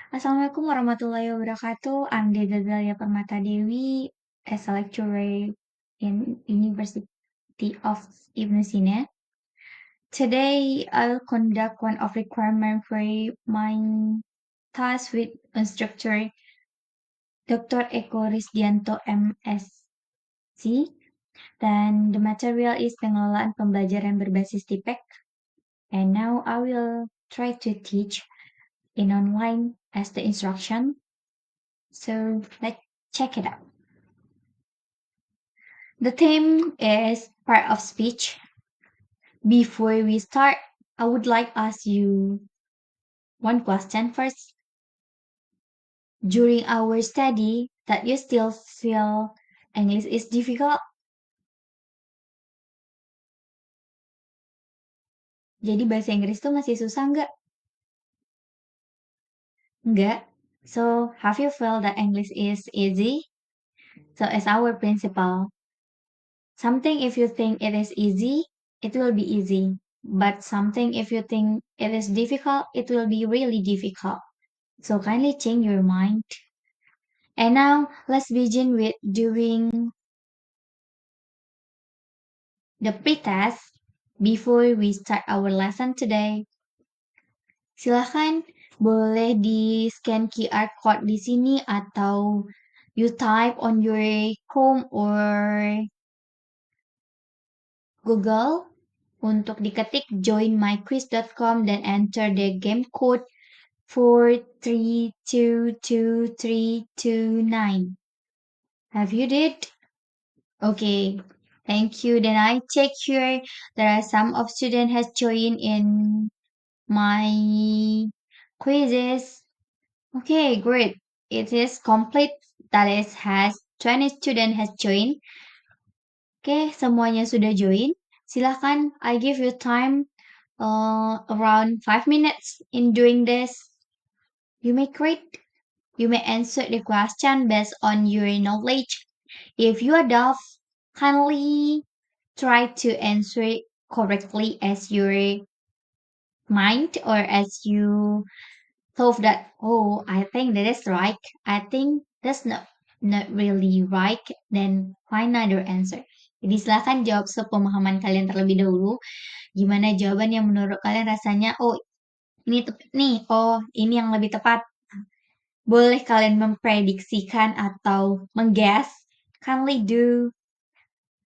Assalamualaikum warahmatullahi wabarakatuh. I'm Deda Dalia Permata Dewi as a lecturer in University of Ibn Sina. Today, I'll conduct one of requirement for my task with instructor Dr. Eko Risdianto MSc. Dan the material is pengelolaan pembelajaran berbasis TIPEK. And now I will try to teach in online as the instruction. So let's check it out. The theme is part of speech. Before we start, I would like ask you one question first. During our study, that you still feel English is difficult? Jadi bahasa Inggris tuh masih susah nggak? Nggak. So, have you felt that English is easy? So, as our principal, something if you think it is easy, it will be easy. But something if you think it is difficult, it will be really difficult. So kindly change your mind. And now let's begin with doing the pretest before we start our lesson today. Silahkan boleh di scan QR code di sini atau you type on your Chrome or Google untuk diketik joinmyquiz.com dan enter the game code 4322329. Have you did? Okay, thank you. Then I check here. There are some of student has joined in my quizzes. Okay, great. It is complete. That is has 20 student has joined. Okay, semuanya sudah join. Silahkan, I give you time around 5 minutes in doing this. You may create. You may answer the question based on your knowledge. If you are deaf, kindly try to answer it correctly as your mind or as you thought that, oh, I think that is right. I think that's not really right. Then find another answer. Jadi silahkan jawab sepemahaman kalian terlebih dahulu. Gimana jawaban yang menurut kalian rasanya, oh ini tepat nih, oh ini yang lebih tepat. Boleh kalian memprediksikan atau mengguess. Kindly do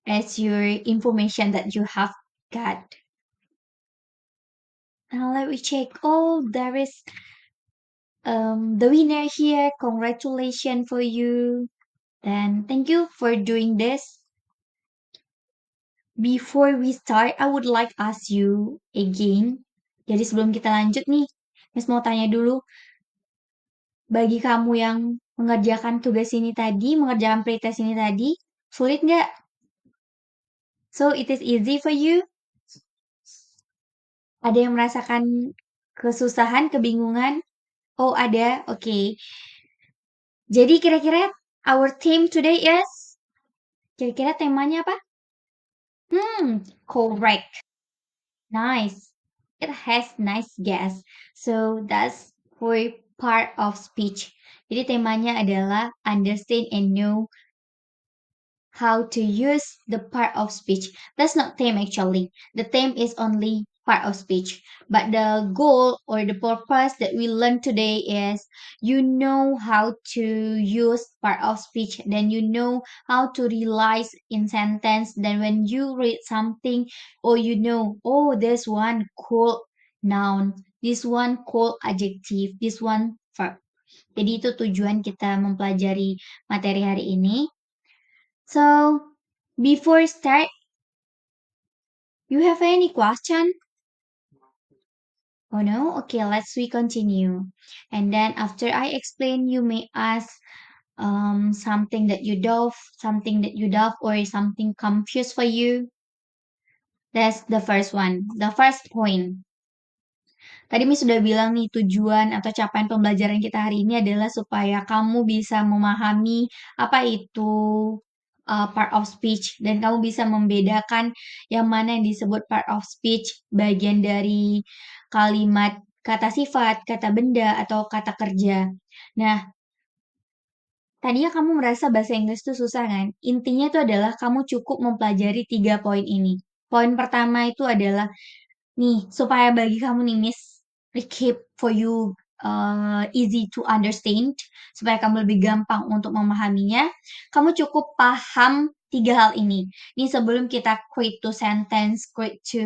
as your information that you have got. Now let me check. Oh, there is the winner here. Congratulations for you. Then thank you for doing this. Before we start, I would like ask you again. Jadi sebelum kita lanjut nih, Miss mau tanya dulu. Bagi kamu yang mengerjakan tugas ini tadi, mengerjakan pretest ini tadi, sulit nggak? So it is easy for you? Ada yang merasakan kesusahan, kebingungan? Oh, ada. Oke. Okay. Jadi kira-kira our theme today is? Kira-kira temanya apa? Correct. Nice. It has nice guess. So that's for part of speech. Jadi temanya adalah understand and know how to use the part of speech. That's not theme actually. The theme is only part of speech. But the goal or the purpose that we learn today is you know how to use part of speech. Then you know how to realize in sentence. Then when you read something or you know, oh, this one called noun. This one called adjective. This one verb. Jadi itu tujuan kita mempelajari materi hari ini. So, before start, you have any question? Oh no? Okay, we continue. And then after I explain, you may ask something that you doubt, or something confused for you. That's the first one. The first point. Tadi Mi sudah bilang nih tujuan atau capaian pembelajaran kita hari ini adalah supaya kamu bisa memahami apa itu part of speech dan kamu bisa membedakan yang mana yang disebut part of speech, bagian dari kalimat kata sifat, kata benda, atau kata kerja. Nah, tadinya kamu merasa bahasa Inggris itu susah kan? Intinya itu adalah kamu cukup mempelajari 3 poin ini. Poin pertama itu adalah nih, supaya bagi kamu nih Miss, recap for you, easy to understand, supaya kamu lebih gampang untuk memahaminya, kamu cukup paham 3 hal ini. Nih sebelum kita create to sentence, create to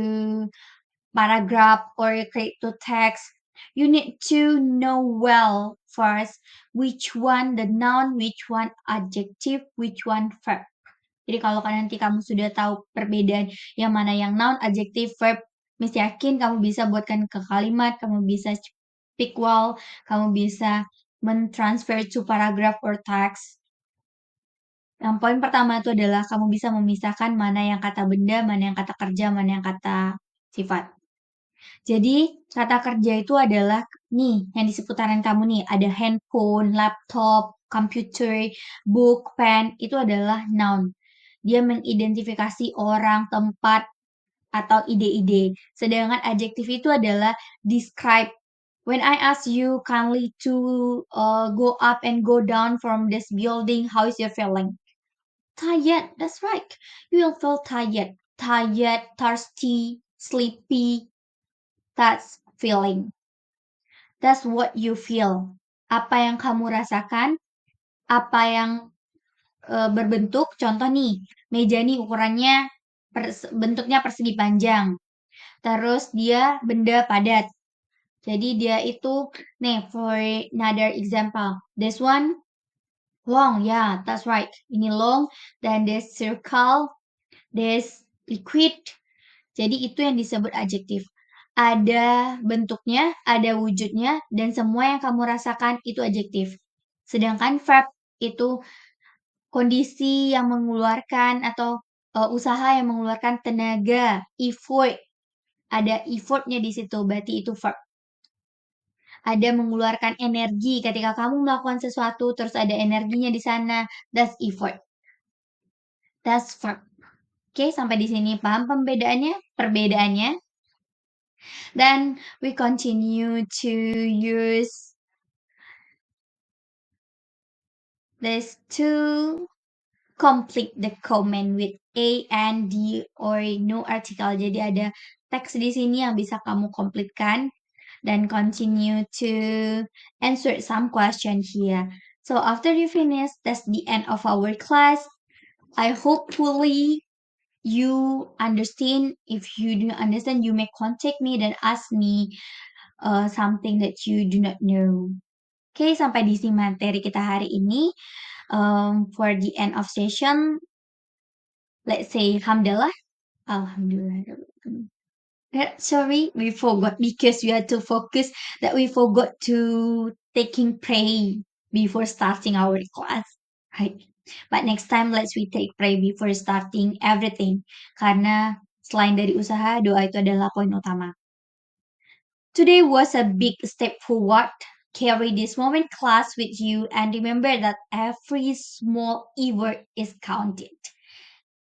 paragraph, or create to text, you need to know well first which one the noun, which one adjective, which one verb. Jadi kalau nanti kamu sudah tahu perbedaan yang mana yang noun, adjective, verb, Miss yakin kamu bisa buatkan ke kalimat, kamu bisa speak well, kamu bisa mentransfer to paragraph or text. Yang poin pertama itu adalah kamu bisa memisahkan mana yang kata benda, mana yang kata kerja, mana yang kata sifat. Jadi kata kerja itu adalah nih yang di seputaran kamu nih, ada handphone, laptop, computer, book, pen, itu adalah noun. Dia mengidentifikasi orang, tempat, atau ide-ide. Sedangkan adjektif itu adalah describe. When I ask you kindly to go up and go down from this building, how is your feeling? Tired, that's right. You will feel tired. Tired, thirsty, sleepy. That's feeling. That's what you feel. Apa yang kamu rasakan, apa yang berbentuk, contoh nih, meja nih ukurannya bentuknya persegi panjang. Terus dia benda padat. Jadi dia itu nih for another example. This one long, yeah, that's right. Ini long, dan this circle, this liquid. Jadi itu yang disebut adjektif. Ada bentuknya, ada wujudnya, dan semua yang kamu rasakan itu adjektif. Sedangkan verb itu kondisi yang mengeluarkan atau usaha yang mengeluarkan tenaga, effort. Ada effortnya di situ, berarti itu verb. Ada mengeluarkan energi ketika kamu melakukan sesuatu, terus ada energinya di sana, that's effort. That's verb. Oke, sampai di sini paham perbedaannya? Then we continue to use this to complete the comment with A and D or no article. Jadi ada teks di sini yang bisa kamu komplitkan dan continue to answer some question here. So after you finish, that's the end of our class. I hopefully you understand. If you do not understand, you may contact me and ask me something that you do not know. Oke, sampai di sini materi kita hari ini. For the end of session, let's say Alhamdulillah. Alhamdulillah. Sorry, we forgot because we had to focus that we forgot to taking pray before starting our class. Right. But next time let's we take pray before starting everything. Karena selain dari usaha, doa itu adalah poin utama. Today was a big step forward. Carry this moment class with you and remember that every small effort is counted.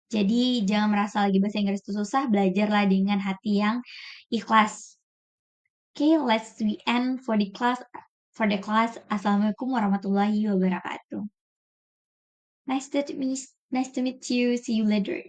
Jadi jangan merasa lagi bahasa Inggris itu susah, belajarlah dengan hati yang ikhlas. Okay, let's we end for the class. Assalamualaikum warahmatullahi wabarakatuh. Nice to meet you. See you later.